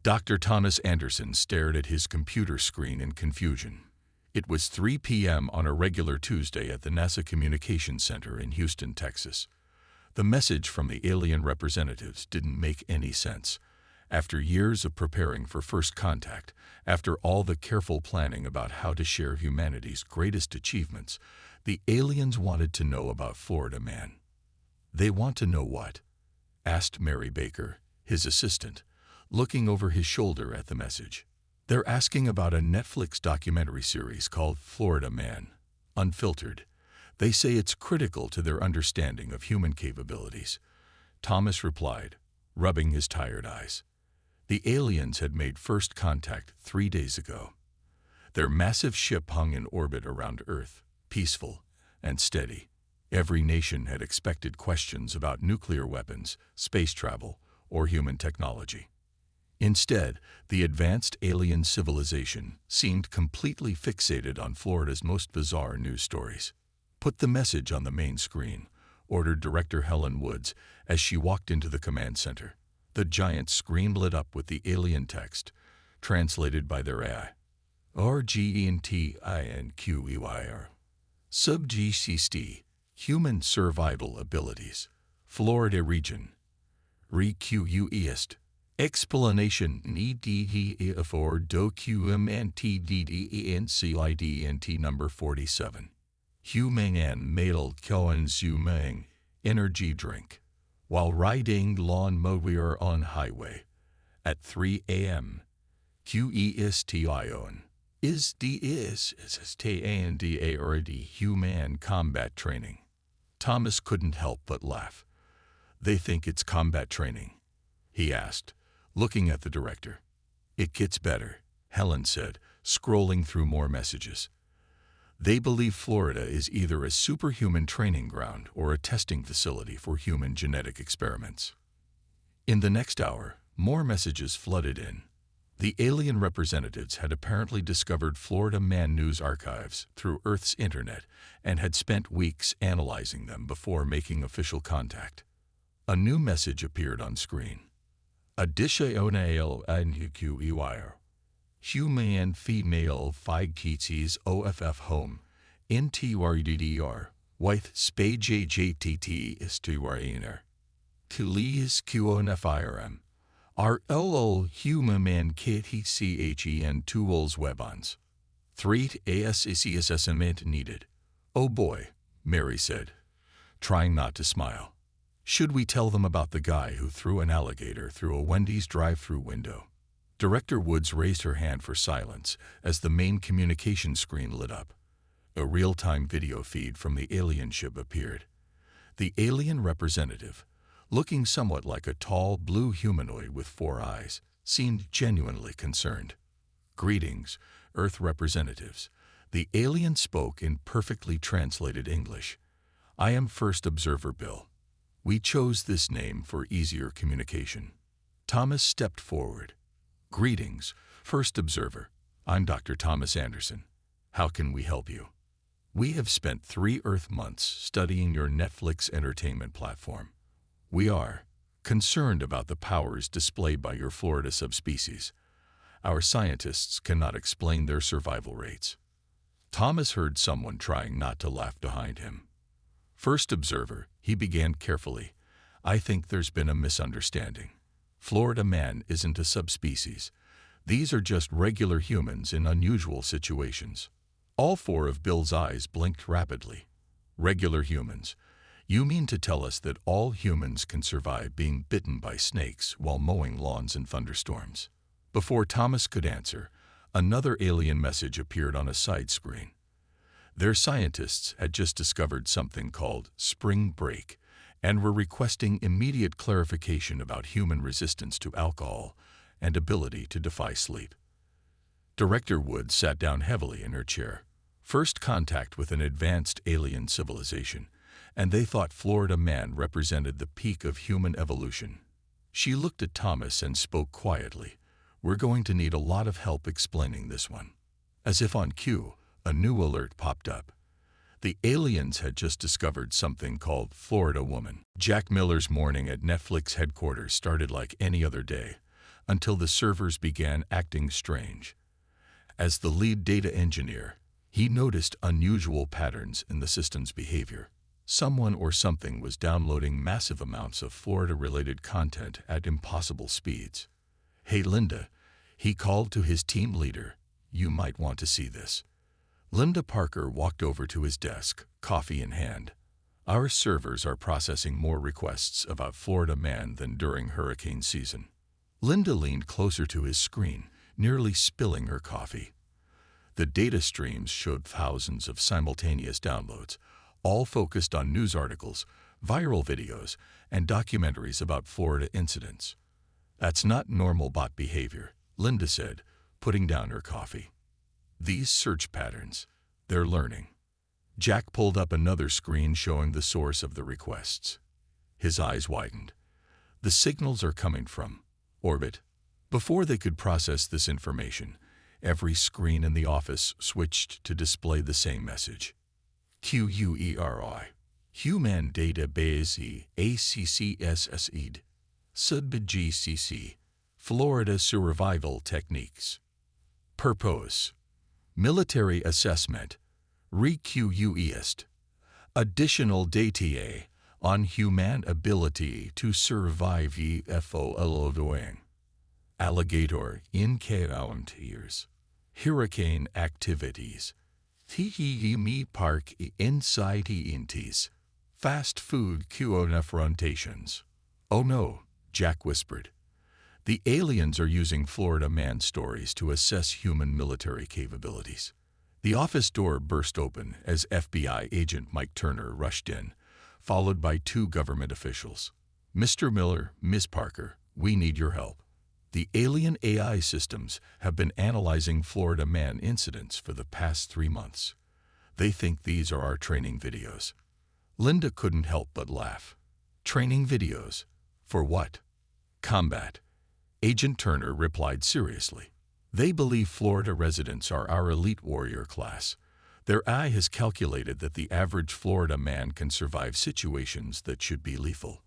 Dr. Thomas Anderson stared at his computer screen in confusion. It was 3 p.m. on a regular Tuesday at the NASA Communications Center in Houston, Texas. The message from the alien representatives didn't make any sense. After years of preparing for first contact, after all the careful planning about how to share humanity's greatest achievements, the aliens wanted to know about Florida Man. "They want to know what?" asked Mary Baker, his assistant, looking over his shoulder at the message. "They're asking about a Netflix documentary series called Florida Man, Unfiltered. They say it's critical to their understanding of human capabilities." Thomas replied, rubbing his tired eyes. The aliens had made first contact 3 days ago. Their massive ship hung in orbit around Earth, peaceful and steady. Every nation had expected questions about nuclear weapons, space travel, or human technology. Instead, the advanced alien civilization seemed completely fixated on Florida's most bizarre news stories. "Put the message on the main screen," ordered Director Helen Woods as she walked into the command center. The giant screen lit up with the alien text, translated by their AI. "RGENTINQEYR. Sub-GCST, Human Survival Abilities. Florida Region. REQUEST. Explanation NEDE for documentDDENCIDNT number 47. Human Male Consuming Energy Drink. While riding lawn mower on highway. At 3 a.m. QESTION. Is DSSTANDA or the Human Combat Training? Thomas couldn't help but laugh. "They think it's combat training?" he asked, looking at the director. "It gets better," Helen said, scrolling through more messages. "They believe Florida is either a superhuman training ground or a testing facility for human genetic experiments." In the next hour, more messages flooded in. The alien representatives had apparently discovered Florida Man news archives through Earth's internet and had spent weeks analyzing them before making official contact. A new message appeared on screen. "Additional NQEYR. Human female figkeetsies OFF home. NTYDDR. With SPAJJTT istuariner. Kulis QONFIRM. RLO human KTCHEN tools webons. 3 ASCSSMent needed." "Oh boy," Mary said, trying not to smile. "Should we tell them about the guy who threw an alligator through a Wendy's drive-thru window?" Director Woods raised her hand for silence as the main communication screen lit up. A real-time video feed from the alien ship appeared. The alien representative, looking somewhat like a tall, blue humanoid with 4 eyes, seemed genuinely concerned. "Greetings, Earth representatives." The alien spoke in perfectly translated English. "I am First Observer Bill. We chose this name for easier communication." Thomas stepped forward. "Greetings, First Observer. I'm Dr. Thomas Anderson. How can we help you?" "We have spent 3 Earth months studying your Netflix entertainment platform. We are concerned about the powers displayed by your Florida subspecies. Our scientists cannot explain their survival rates." Thomas heard someone trying not to laugh behind him. "First Observer," he began carefully, "I think there's been a misunderstanding. Florida Man isn't a subspecies. These are just regular humans in unusual situations." All 4 of Bill's eyes blinked rapidly. "Regular humans? You mean to tell us that all humans can survive being bitten by snakes while mowing lawns in thunderstorms?" Before Thomas could answer, another alien message appeared on a side screen. Their scientists had just discovered something called spring break and were requesting immediate clarification about human resistance to alcohol and ability to defy sleep. Director Woods sat down heavily in her chair. First contact with an advanced alien civilization, and they thought Florida Man represented the peak of human evolution. She looked at Thomas and spoke quietly. "We're going to need a lot of help explaining this one." As if on cue, a new alert popped up. The aliens had just discovered something called Florida Woman. Jack Miller's morning at Netflix headquarters started like any other day. until the servers began acting strange. As the lead data engineer, he noticed unusual patterns in the system's behavior. Someone or something was downloading massive amounts of Florida-related content at impossible speeds. "Hey, Linda," he called to his team leader, "you might want to see this." Linda Parker walked over to his desk, coffee in hand. "Our servers are processing more requests about Florida Man than during hurricane season." Linda leaned closer to his screen, nearly spilling her coffee. The data streams showed thousands of simultaneous downloads, all focused on news articles, viral videos, and documentaries about Florida incidents. "That's not normal bot behavior," Linda said, putting down her coffee. "These search patterns, they're learning." Jack pulled up another screen showing the source of the requests. His eyes widened. "The signals are coming from orbit." Before they could process this information, every screen in the office switched to display the same message. QUERI, Human Database ACCSSED, SUDBGCC, Florida Survival Techniques. Purpose: Military Assessment, REQUEST, Additional Data on Human Ability to Survive FOLODOING. Alligator Encounters, Hurricane Activities, TEME Park Incidentes, Fast Food Confrontations. "Oh no," Jack whispered. "The aliens are using Florida Man stories to assess human military capabilities." The office door burst open as FBI agent Mike Turner rushed in, followed by two government officials. "Mr. Miller, Ms. Parker, we need your help. The alien AI systems have been analyzing Florida Man incidents for the past 3 months. They think these are our training videos." Linda couldn't help but laugh. "Training videos? For what?" "Combat." Agent Turner replied seriously. "They believe Florida residents are our elite warrior class. Their AI has calculated that the average Florida man can survive situations that should be lethal.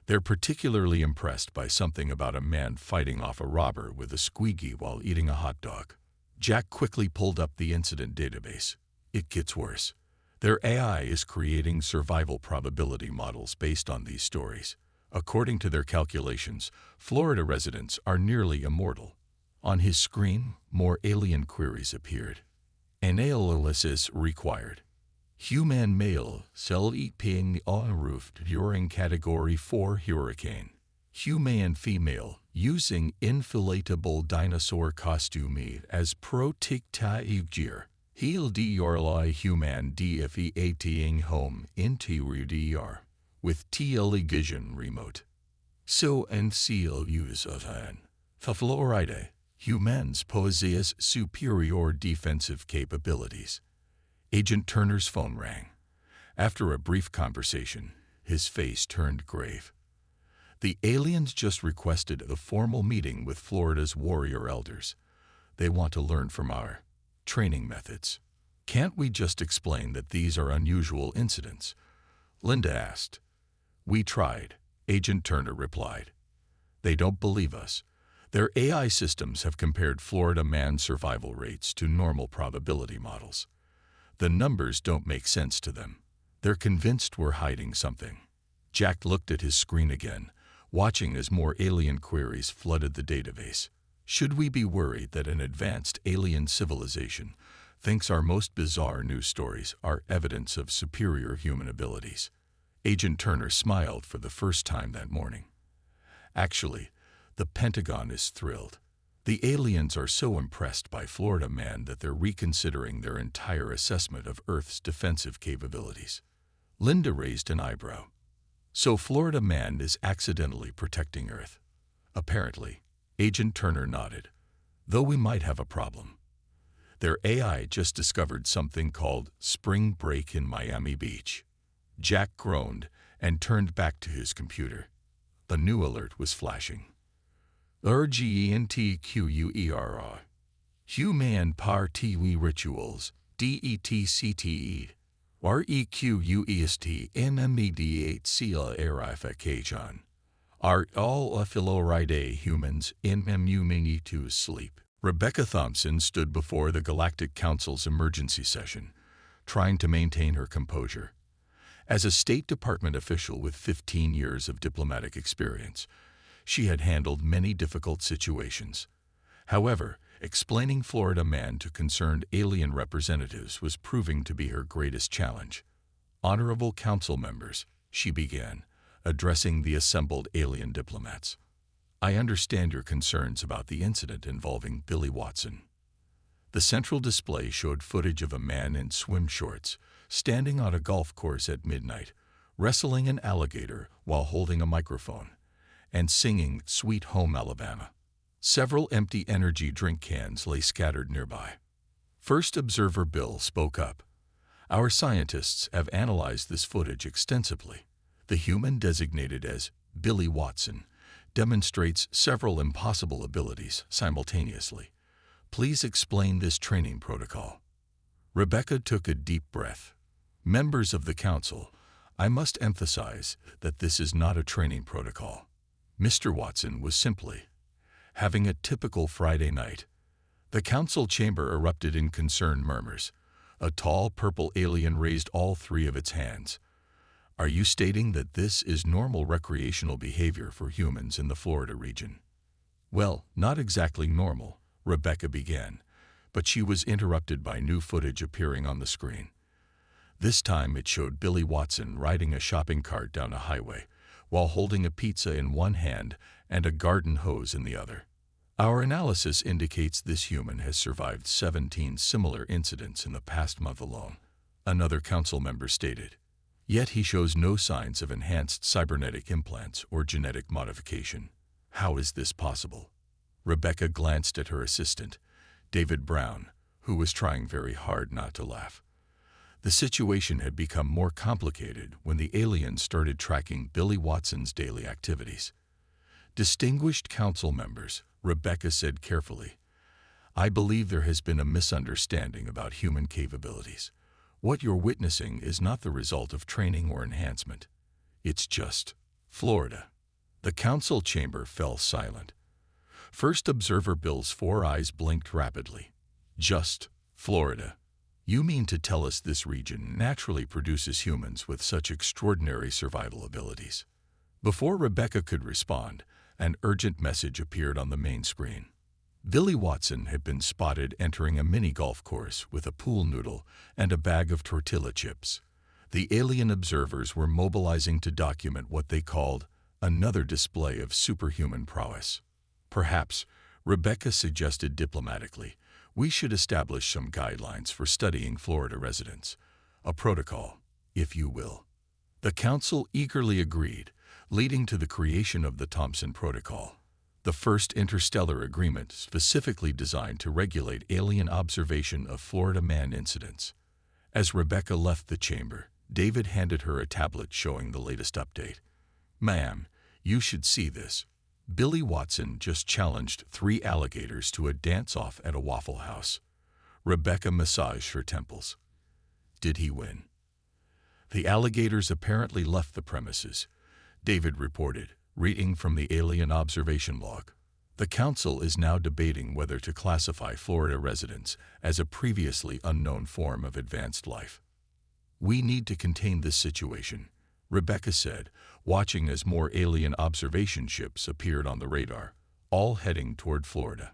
They're particularly impressed by something about a man fighting off a robber with a squeaky while eating a hot dog." Jack quickly pulled up the incident database. "It gets worse. Their AI is creating survival probability models based on these stories. According to their calculations, Florida residents are nearly immortal." On his screen, more alien queries appeared. "Analysis required. Human male sleeping on roof during Category 4 hurricane. Human female using inflatable dinosaur costume as protective gear. Heal DRLI human DFEATing home interior DR with television remote. So and seal use of an. Florida humans possess superior defensive capabilities." Agent Turner's phone rang. After a brief conversation, his face turned grave. "The aliens just requested a formal meeting with Florida's warrior elders. They want to learn from our training methods." "Can't we just explain that these are unusual incidents?" Linda asked. "We tried," Agent Turner replied. "They don't believe us. Their AI systems have compared Florida man survival rates to normal probability models. The numbers don't make sense to them. They're convinced we're hiding something." Jack looked at his screen again, watching as more alien queries flooded the database. "Should we be worried that an advanced alien civilization thinks our most bizarre news stories are evidence of superior human abilities?" Agent Turner smiled for the first time that morning. "Actually, the Pentagon is thrilled. The aliens are so impressed by Florida Man that they're reconsidering their entire assessment of Earth's defensive capabilities." Linda raised an eyebrow. "So Florida Man is accidentally protecting Earth?" "Apparently." Agent Turner nodded. "Though we might have a problem. Their AI just discovered something called spring break in Miami Beach." Jack groaned and turned back to his computer. A new alert was flashing. "URGENTQUERI. Human Party Rituals, DETCTE, REQUEST NMediate Seal Erification, Are all Philoridae humans immune to sleep? Rebecca Thompson stood before the Galactic Council's emergency session, trying to maintain her composure. As a State Department official with 15 years of diplomatic experience, she had handled many difficult situations. However, explaining Florida Man to concerned alien representatives was proving to be her greatest challenge. Honorable Council members, she began, addressing the assembled alien diplomats. I understand your concerns about the incident involving Billy Watson. The central display showed footage of a man in swim shorts, standing on a golf course at midnight, wrestling an alligator while holding a microphone, and singing Sweet Home Alabama. Several empty energy drink cans lay scattered nearby. First Observer Bill spoke up. Our scientists have analyzed this footage extensively. The human designated as Billy Watson demonstrates several impossible abilities simultaneously. Please explain this training protocol. Rebecca took a deep breath. Members of the council, I must emphasize that this is not a training protocol. Mr. Watson was simply having a typical Friday night. The council chamber erupted in concerned murmurs. A tall purple alien raised all three of its hands. Are you stating that this is normal recreational behavior for humans in the Florida region? Well, not exactly normal, Rebecca began, but she was interrupted by new footage appearing on the screen. This time it showed Billy Watson riding a shopping cart down a highway while holding a pizza in one hand and a garden hose in the other. Our analysis indicates this human has survived 17 similar incidents in the past month alone, another council member stated. Yet he shows no signs of enhanced cybernetic implants or genetic modification. How is this possible? Rebecca glanced at her assistant, David Brown, who was trying very hard not to laugh. The situation had become more complicated when the aliens started tracking Billy Watson's daily activities. Distinguished council members, Rebecca said carefully, I believe there has been a misunderstanding about human capabilities. What you're witnessing is not the result of training or enhancement. It's just Florida. The council chamber fell silent. First Observer Bill's four eyes blinked rapidly. Just Florida. You mean to tell us this region naturally produces humans with such extraordinary survival abilities? Before Rebecca could respond, an urgent message appeared on the main screen. Billy Watson had been spotted entering a mini golf course with a pool noodle and a bag of tortilla chips. The alien observers were mobilizing to document what they called another display of superhuman prowess. Perhaps, Rebecca suggested diplomatically, we should establish some guidelines for studying Florida residents. A protocol, if you will. The council eagerly agreed, leading to the creation of the Thompson Protocol, the first interstellar agreement specifically designed to regulate alien observation of Florida Man incidents. As Rebecca left the chamber, David handed her a tablet showing the latest update. Ma'am, you should see this. Billy Watson just challenged 3 alligators to a dance-off at a Waffle House. Rebecca massaged her temples. Did he win? The alligators apparently left the premises, David reported, reading from the alien observation log. The council is now debating whether to classify Florida residents as a previously unknown form of advanced life. We need to contain this situation, Rebecca said, watching as more alien observation ships appeared on the radar, all heading toward Florida,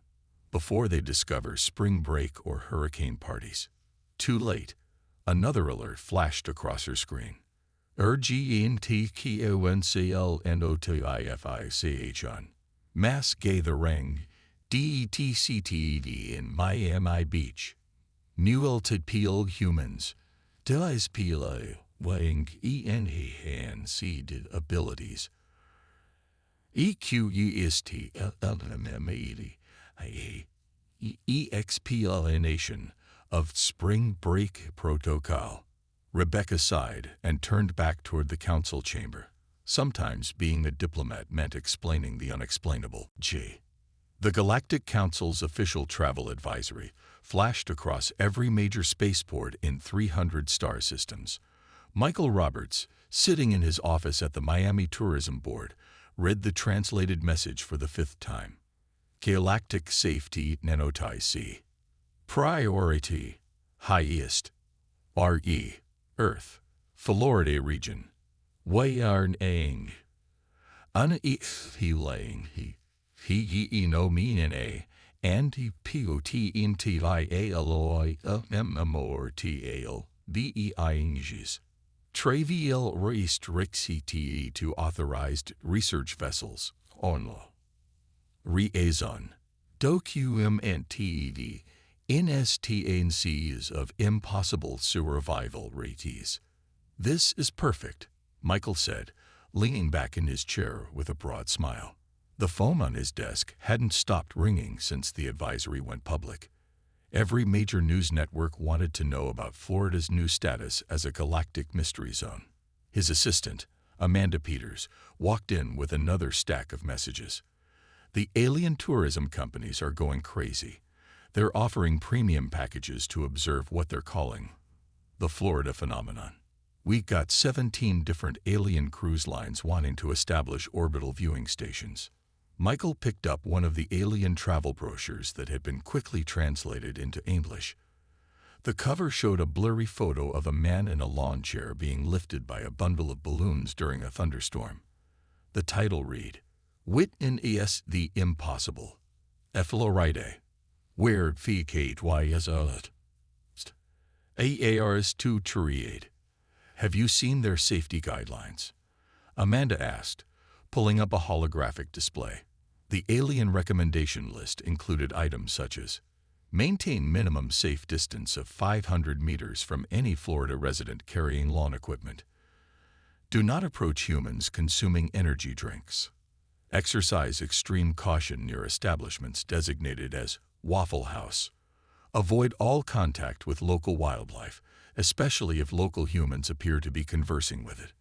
before they discover spring break or hurricane parties. Too late. Another alert flashed across her screen. Urgentkonsclnotify Mass gather ring DETCTED in Miami Beach. Newelted peel humans. Dies peel weighing enhanced abilities. EQEST explanation of Spring Break Protocol. Rebecca sighed and turned back toward the council chamber. Sometimes being a diplomat meant explaining the unexplainable. The Galactic Council's official travel advisory flashed across every major spaceport in 300 star systems. Michael Roberts, sitting in his office at the Miami Tourism Board, read the translated message for the 5th time. Galactic Safety Nanotai. Priority. Highest. RE. Earth. Florida region. Wayarn Unhealing he no mean a anti-POT-INTIALOI-MMORTAL BEINGs. Travial restricti to authorized research vessels. Onlo. Reason. Documented instances of impossible survival rates. This is perfect, Michael said, leaning back in his chair with a broad smile. The phone on his desk hadn't stopped ringing since the advisory went public. Every major news network wanted to know about Florida's new status as a galactic mystery zone. His assistant, Amanda Peters, walked in with another stack of messages. The alien tourism companies are going crazy. They're offering premium packages to observe what they're calling the Florida phenomenon. We got 17 different alien cruise lines wanting to establish orbital viewing stations. Michael picked up one of the alien travel brochures that had been quickly translated into English. The cover showed a blurry photo of a man in a lawn chair being lifted by a bundle of balloons during a thunderstorm. The title read, Witness the Impossible. Florida. Where Fekate YSLT. AARs to Triade. Have you seen their safety guidelines? Amanda asked, pulling up a holographic display. The alien recommendation list included items such as maintain minimum safe distance of 500 meters from any Florida resident carrying lawn equipment. Do not approach humans consuming energy drinks. Exercise extreme caution near establishments designated as Waffle House. Avoid all contact with local wildlife, especially if local humans appear to be conversing with it.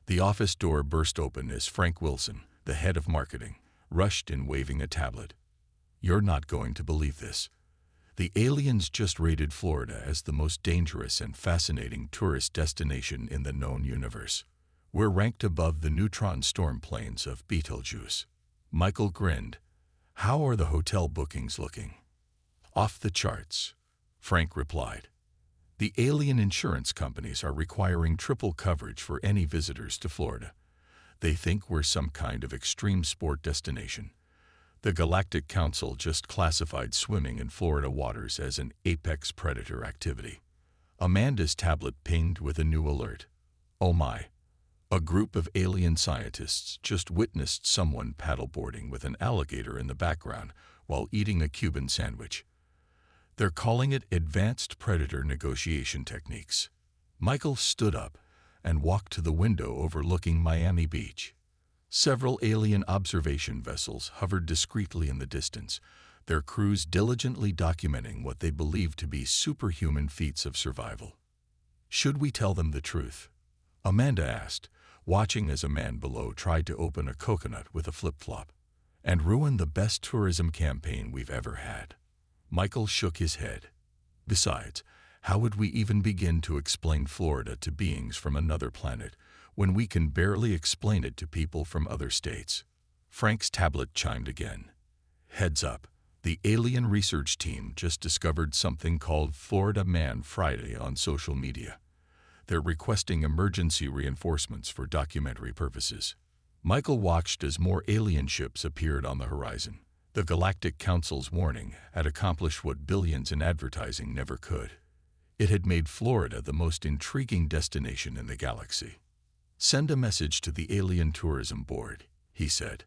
The office door burst open as Frank Wilson, the head of marketing, rushed in waving a tablet. You're not going to believe this. The aliens just rated Florida as the most dangerous and fascinating tourist destination in the known universe. We're ranked above the neutron storm plains of Betelgeuse. Michael grinned. How are the hotel bookings looking? Off the charts, Frank replied. The alien insurance companies are requiring triple coverage for any visitors to Florida. They think we're some kind of extreme sport destination. The Galactic Council just classified swimming in Florida waters as an apex predator activity. Amanda's tablet pinged with a new alert. Oh my! A group of alien scientists just witnessed someone paddleboarding with an alligator in the background while eating a Cuban sandwich. They're calling it advanced predator negotiation techniques. Michael stood up and walked to the window overlooking Miami Beach. Several alien observation vessels hovered discreetly in the distance, their crews diligently documenting what they believed to be superhuman feats of survival. Should we tell them the truth? Amanda asked, watching as a man below tried to open a coconut with a flip-flop, and ruin the best tourism campaign we've ever had. Michael shook his head. Besides, how would we even begin to explain Florida to beings from another planet when we can barely explain it to people from other states? Frank's tablet chimed again. Heads up, the alien research team just discovered something called Florida Man Friday on social media. They're requesting emergency reinforcements for documentary purposes. Michael watched as more alien ships appeared on the horizon. The Galactic Council's warning had accomplished what billions in advertising never could. It had made Florida the most intriguing destination in the galaxy. Send a message to the Alien Tourism Board, he said.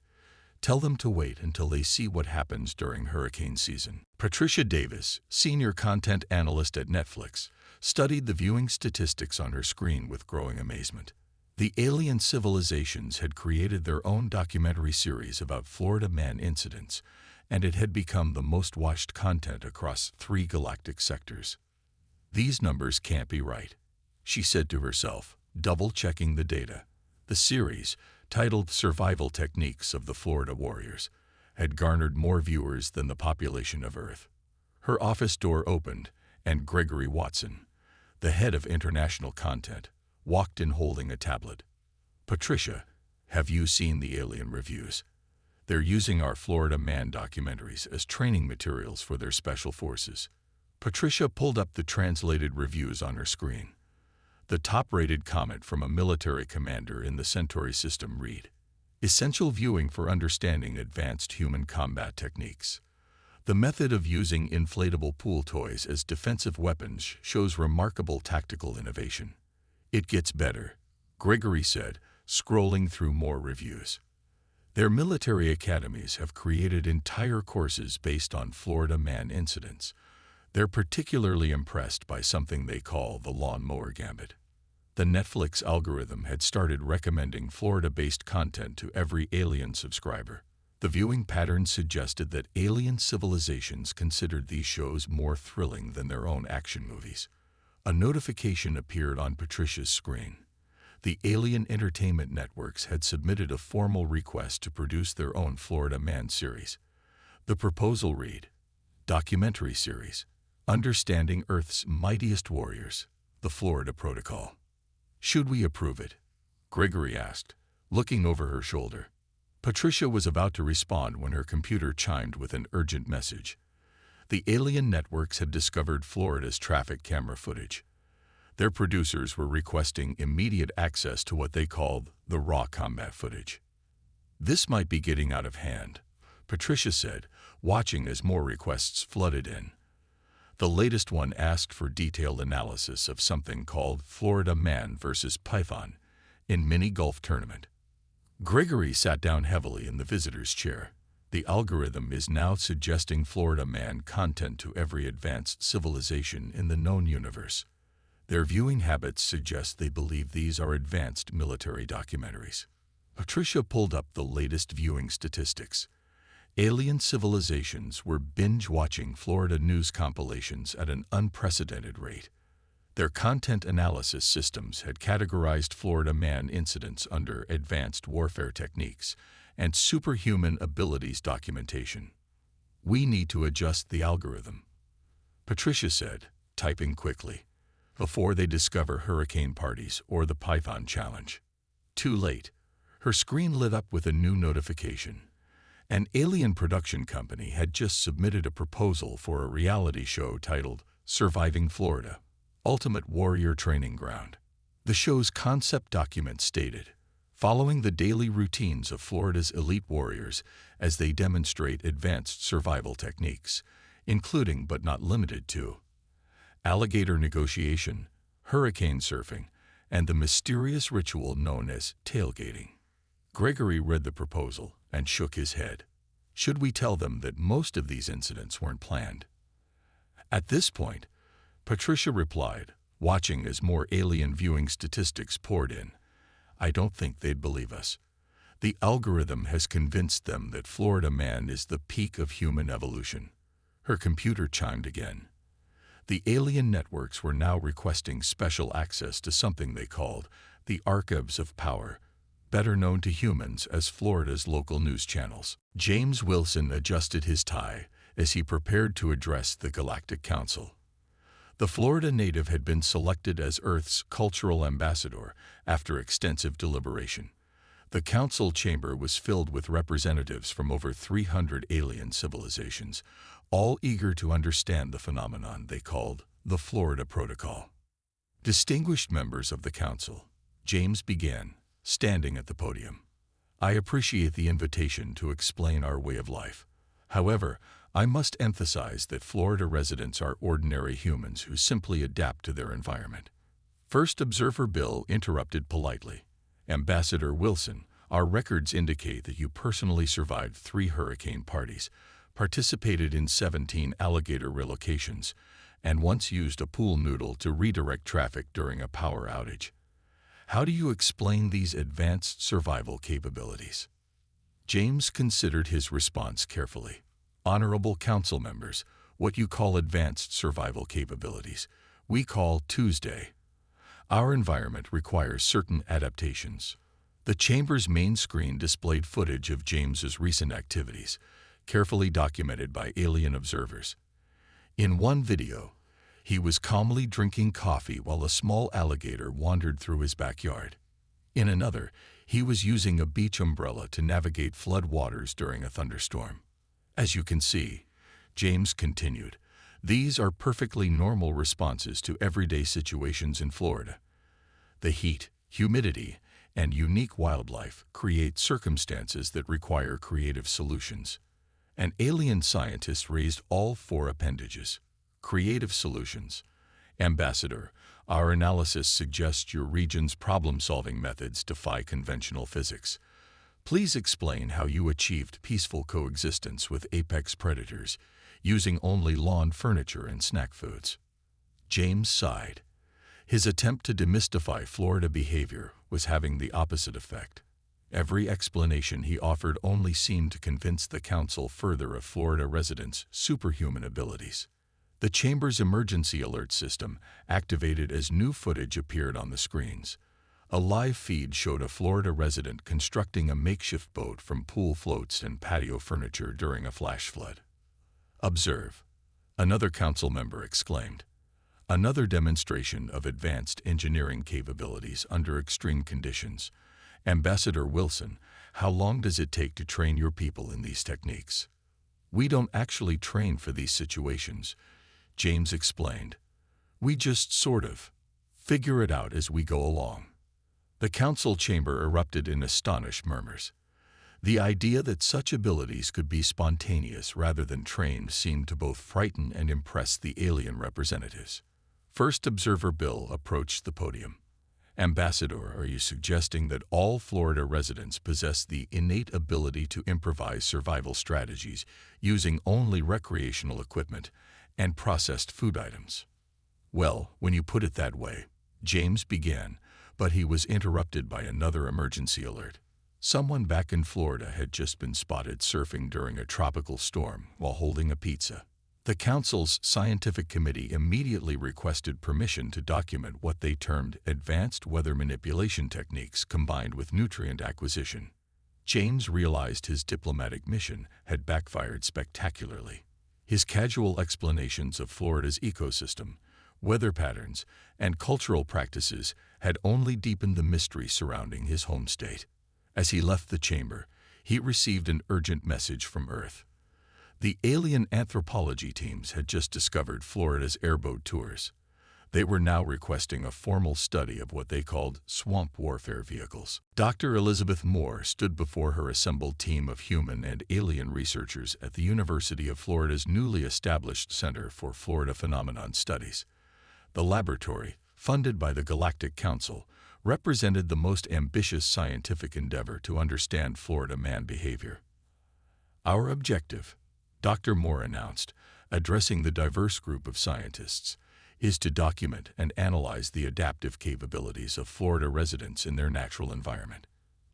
Tell them to wait until they see what happens during hurricane season. Patricia Davis, senior content analyst at Netflix, studied the viewing statistics on her screen with growing amazement. The alien civilizations had created their own documentary series about Florida Man incidents, and it had become the most watched content across 3 galactic sectors. These numbers can't be right, she said to herself, double-checking the data. The series, titled Survival Techniques of the Florida Warriors, had garnered more viewers than the population of Earth. Her office door opened, and Gregory Watson, the head of international content, walked in holding a tablet. Patricia, Have you seen the alien reviews? They're using our Florida Man documentaries as training materials for their special forces. Patricia pulled up the translated reviews on her screen. The top-rated comment from a military commander in the Centauri system read, "Essential viewing for understanding advanced human combat techniques. The method of using inflatable pool toys as defensive weapons shows remarkable tactical innovation. It gets better," Gregory said, scrolling through more reviews. Their military academies have created entire courses based on Florida Man incidents. They're particularly impressed by something they call the lawnmower gambit. The Netflix algorithm had started recommending Florida-based content to every Alien subscriber. The viewing patterns suggested that alien civilizations considered these shows more thrilling than their own action movies. A notification appeared on Patricia's screen. The Alien Entertainment Networks had submitted a formal request to produce their own Florida Man series. The proposal read, "Documentary series, Understanding Earth's Mightiest Warriors, the Florida Protocol." "Should we approve it?" Gregory asked, looking over her shoulder. Patricia was about to respond when her computer chimed with an urgent message. The Alien Networks had discovered Florida's traffic camera footage. Their producers were requesting immediate access to what they called the raw combat footage. "This might be getting out of hand," Patricia said, watching as more requests flooded in. The latest one asked for detailed analysis of something called Florida Man versus Python in mini golf tournament. Gregory sat down heavily in the visitor's chair. The algorithm is now suggesting Florida Man content to every advanced civilization in the known universe. Their viewing habits suggest they believe these are advanced military documentaries. Patricia pulled up the latest viewing statistics. Alien civilizations were binge-watching Florida news compilations at an unprecedented rate. Their content analysis systems had categorized Florida Man incidents under advanced warfare techniques and superhuman abilities documentation. "We need to adjust the algorithm," Patricia said, typing quickly, "before they discover hurricane parties or the Python challenge." Too late. Her screen lit up with a new notification. An alien production company had just submitted a proposal for a reality show titled Surviving Florida, Ultimate Warrior Training Ground. The show's concept document stated, "Following the daily routines of Florida's elite warriors as they demonstrate advanced survival techniques, including but not limited to alligator negotiation, hurricane surfing, and the mysterious ritual known as tailgating." Gregory read the proposal and shook his head. Should we tell them that most of these incidents weren't planned? At this point, Patricia replied, watching as more alien viewing statistics poured in, "I don't think they'd believe us. The algorithm has convinced them that Florida Man is the peak of human evolution." Her computer chimed again. The alien networks were now requesting special access to something they called the Archives of Power, better known to humans as Florida's local news channels. James Wilson adjusted his tie as he prepared to address the Galactic Council. The Florida native had been selected as Earth's cultural ambassador after extensive deliberation. The council chamber was filled with representatives from over 300 alien civilizations, all eager to understand the phenomenon they called the Florida Protocol. Distinguished members of the council, James began, standing at the podium. "I appreciate the invitation to explain our way of life. However, I must emphasize that Florida residents are ordinary humans who simply adapt to their environment." First Observer Bill interrupted politely. "Ambassador Wilson, our records indicate that you personally survived 3 hurricane parties, participated in 17 alligator relocations, and once used a pool noodle to redirect traffic during a power outage. How do you explain these advanced survival capabilities?" James considered his response carefully. "Honorable council members, what you call advanced survival capabilities, we call Tuesday. Our environment requires certain adaptations." The chamber's main screen displayed footage of James's recent activities, carefully documented by alien observers. In one video, he was calmly drinking coffee while a small alligator wandered through his backyard. In another, He was using a beach umbrella to navigate flood waters during a thunderstorm. As you can see, James continued, these are perfectly normal responses to everyday situations in Florida. The heat, humidity, and unique wildlife create circumstances that require creative solutions. An alien scientist raised all four appendages. Creative solutions. Ambassador, our analysis suggests your region's problem-solving methods defy conventional physics. Please explain how you achieved peaceful coexistence with apex predators, using only lawn furniture and snack foods. James sighed. His attempt to demystify Florida behavior was having the opposite effect. Every explanation he offered only seemed to convince the council further of Florida residents' superhuman abilities. The chamber's emergency alert system activated as new footage appeared on the screens. A live feed showed a Florida resident constructing a makeshift boat from pool floats and patio furniture during a flash flood. Observe, another council member exclaimed. Another demonstration of advanced engineering capabilities under extreme conditions. Ambassador Wilson, how long does it take to train your people in these techniques? We don't actually train for these situations, James explained. We just sort of figure it out as we go along. The council chamber erupted in astonished murmurs. The idea that such abilities could be spontaneous rather than trained seemed to both frighten and impress the alien representatives. First Observer Bill approached the podium. Ambassador, are you suggesting that all Florida residents possess the innate ability to improvise survival strategies using only recreational equipment and processed food items? Well, when you put it that way, James began, but he was interrupted by another emergency alert. Someone back in Florida had just been spotted surfing during a tropical storm while holding a pizza. The council's scientific committee immediately requested permission to document what they termed advanced weather manipulation techniques combined with nutrient acquisition. James realized his diplomatic mission had backfired spectacularly. His casual explanations of Florida's ecosystem, weather patterns, and cultural practices had only deepened the mystery surrounding his home state. As he left the chamber, he received an urgent message from Earth. The alien anthropology teams had just discovered Florida's airboat tours. They were now requesting a formal study of what they called swamp warfare vehicles. Dr. Elizabeth Moore stood before her assembled team of human and alien researchers at the University of Florida's newly established Center for Florida Phenomenon Studies. The laboratory, funded by the Galactic Council, represented the most ambitious scientific endeavor to understand Florida man behavior. Our objective, Dr. Moore announced, addressing the diverse group of scientists, is to document and analyze the adaptive capabilities of Florida residents in their natural environment.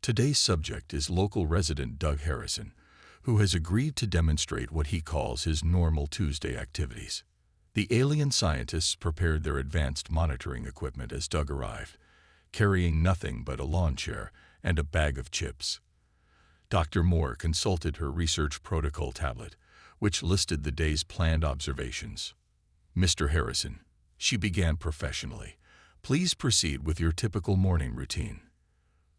Today's subject is local resident Doug Harrison, who has agreed to demonstrate what he calls his normal Tuesday activities. The alien scientists prepared their advanced monitoring equipment as Doug arrived, carrying nothing but a lawn chair and a bag of chips. Dr. Moore consulted her research protocol tablet, which listed the day's planned observations. Mr. Harrison, she began professionally, please proceed with your typical morning routine.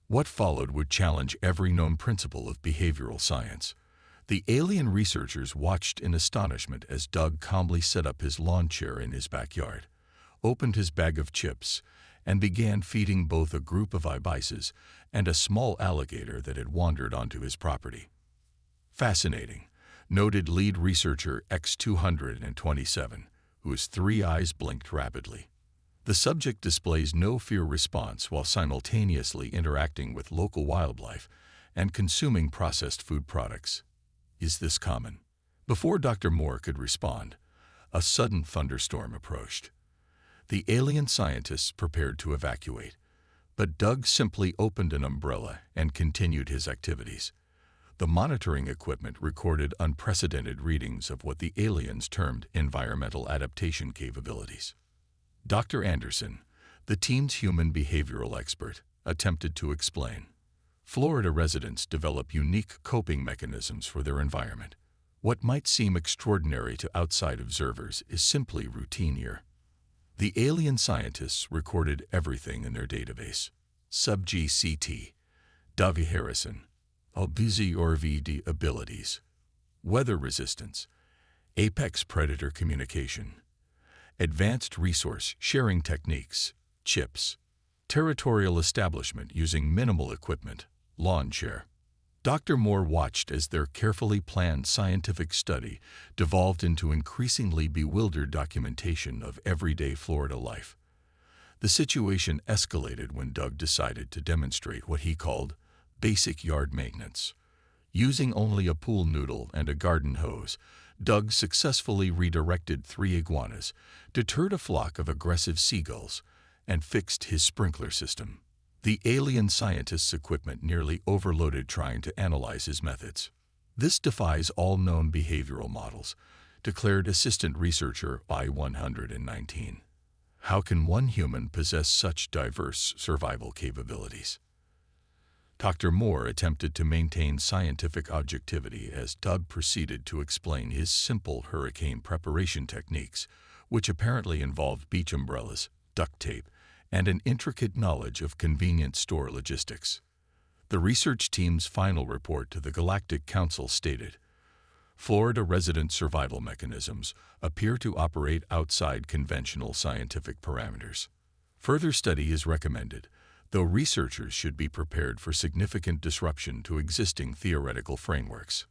What followed would challenge every known principle of behavioral science. The alien researchers watched in astonishment as Doug calmly set up his lawn chair in his backyard, opened his bag of chips, and began feeding both a group of ibises and a small alligator that had wandered onto his property. Fascinating, noted lead researcher X227, whose three eyes blinked rapidly. The subject displays no fear response while simultaneously interacting with local wildlife and consuming processed food products. Is this common? Before Dr. Moore could respond, a sudden thunderstorm approached. The alien scientists prepared to evacuate, but Doug simply opened an umbrella and continued his activities. The monitoring equipment recorded unprecedented readings of what the aliens termed environmental adaptation capabilities. Dr. Anderson, the team's human behavioral expert, attempted to explain. Florida residents develop unique coping mechanisms for their environment. What might seem extraordinary to outside observers is simply routine here. The alien scientists recorded everything in their database. Sub-GCT, Davy Harrison, VZORVD abilities, weather resistance, apex predator communication, advanced resource sharing techniques, chips, territorial establishment using minimal equipment, lawn chair. Dr. Moore watched as their carefully planned scientific study devolved into increasingly bewildered documentation of everyday Florida life. The situation escalated when Doug decided to demonstrate what he called basic yard maintenance. Using only a pool noodle and a garden hose, Doug successfully redirected 3 iguanas, deterred a flock of aggressive seagulls, and fixed his sprinkler system. The alien scientist's equipment nearly overloaded trying to analyze his methods. This defies all known behavioral models, declared assistant researcher I-119. How can one human possess such diverse survival capabilities? Dr. Moore attempted to maintain scientific objectivity as Doug proceeded to explain his simple hurricane preparation techniques, which apparently involved beach umbrellas, duct tape, and an intricate knowledge of convenience store logistics. The research team's final report to the Galactic Council stated, Florida resident survival mechanisms appear to operate outside conventional scientific parameters. Further study is recommended, though researchers should be prepared for significant disruption to existing theoretical frameworks.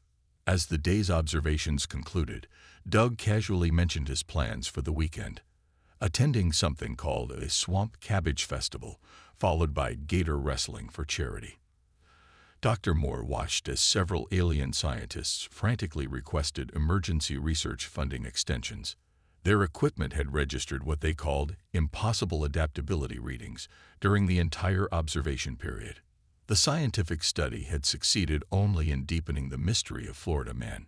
As the day's observations concluded, Doug casually mentioned his plans for the weekend, attending something called a Swamp Cabbage Festival, followed by gator wrestling for charity. Dr. Moore watched as several alien scientists frantically requested emergency research funding extensions. Their equipment had registered what they called impossible adaptability readings during the entire observation period. The scientific study had succeeded only in deepening the mystery of Florida man.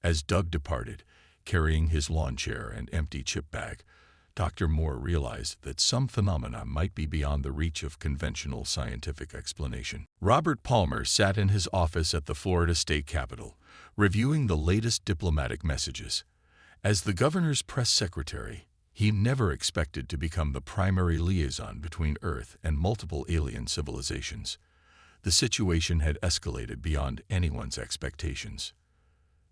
As Doug departed, carrying his lawn chair and empty chip bag, Dr. Moore realized that some phenomena might be beyond the reach of conventional scientific explanation. Robert Palmer sat in his office at the Florida State Capitol, reviewing the latest diplomatic messages. As the governor's press secretary, he never expected to become the primary liaison between Earth and multiple alien civilizations. The situation had escalated beyond anyone's expectations.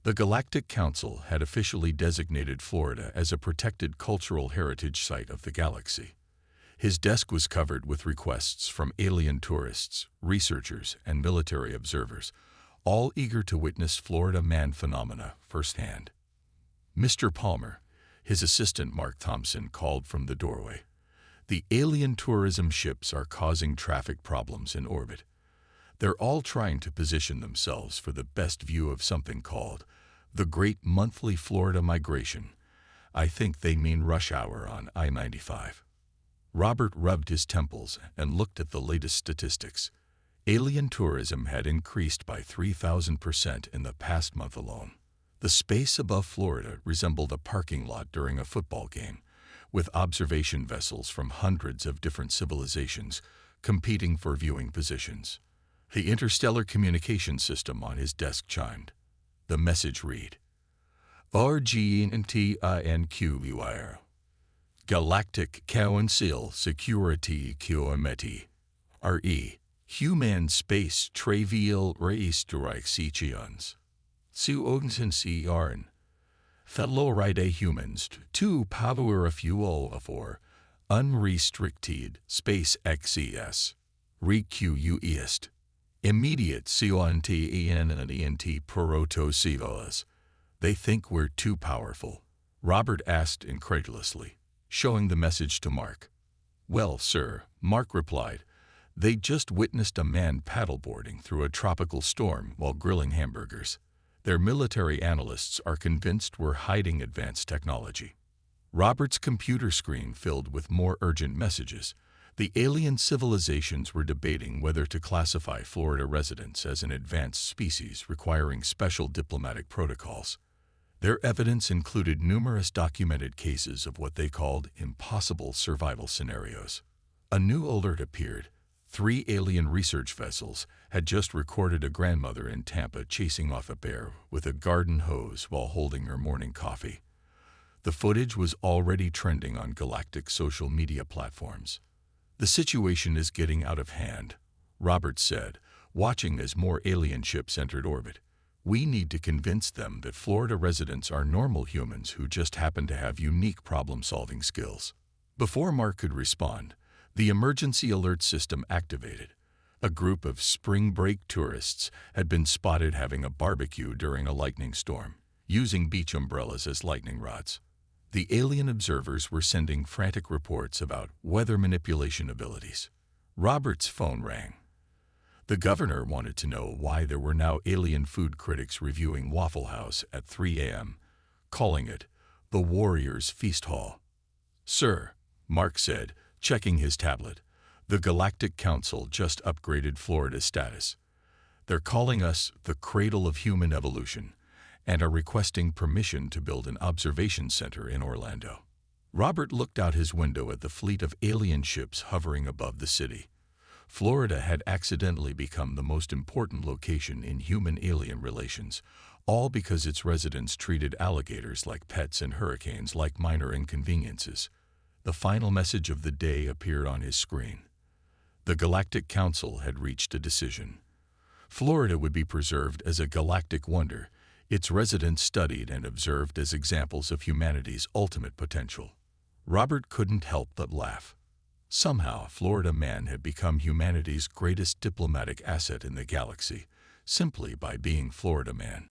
The Galactic Council had officially designated Florida as a protected cultural heritage site of the galaxy. His desk was covered with requests from alien tourists, researchers, and military observers, all eager to witness Florida man phenomena firsthand. Mr. Palmer, his assistant Mark Thompson, called from the doorway. The alien tourism ships are causing traffic problems in orbit. They're all trying to position themselves for the best view of something called the Great Monthly Florida Migration. I think they mean rush hour on I-95. Robert rubbed his temples and looked at the latest statistics. Alien tourism had increased by 3,000% in the past month alone. The space above Florida resembled a parking lot during a football game, with observation vessels from hundreds of different civilizations competing for viewing positions. The interstellar communication system on his desk chimed. The message read, RGNTINQUIR, Galactic Council Security Committee, RE, Human Space Travel Restrictions, Suogensensjaren, Fellow Ride Humans to Power Fuel for Unrestricted Space XES, REQUEST. Immediate CONTENT protocivilas. They think we're too powerful. Robert asked incredulously, showing the message to Mark. Well, sir, Mark replied, they just witnessed a man paddleboarding through a tropical storm while grilling hamburgers. Their military analysts are convinced we're hiding advanced technology. Robert's computer screen filled with more urgent messages. The alien civilizations were debating whether to classify Florida residents as an advanced species requiring special diplomatic protocols. Their evidence included numerous documented cases of what they called impossible survival scenarios. A new alert appeared. 3 alien research vessels had just recorded a grandmother in Tampa chasing off a bear with a garden hose while holding her morning coffee. The footage was already trending on galactic social media platforms. The situation is getting out of hand, Robert said, watching as more alien ships entered orbit. We need to convince them that Florida residents are normal humans who just happen to have unique problem-solving skills. Before Mark could respond, the emergency alert system activated. A group of spring break tourists had been spotted having a barbecue during a lightning storm, using beach umbrellas as lightning rods. The alien observers were sending frantic reports about weather manipulation abilities. Robert's phone rang. The governor wanted to know why there were now alien food critics reviewing Waffle House at 3 a.m., calling it the Warriors' Feast Hall. "Sir," Mark said, checking his tablet, "the Galactic Council just upgraded Florida's status. They're calling us the cradle of human evolution and are requesting permission to build an observation center in Orlando." Robert looked out his window at the fleet of alien ships hovering above the city. Florida had accidentally become the most important location in human-alien relations, all because its residents treated alligators like pets and hurricanes like minor inconveniences. The final message of the day appeared on his screen. The Galactic Council had reached a decision. Florida would be preserved as a galactic wonder, its residents studied and observed as examples of humanity's ultimate potential. Robert couldn't help but laugh. Somehow, Florida man had become humanity's greatest diplomatic asset in the galaxy, simply by being Florida man.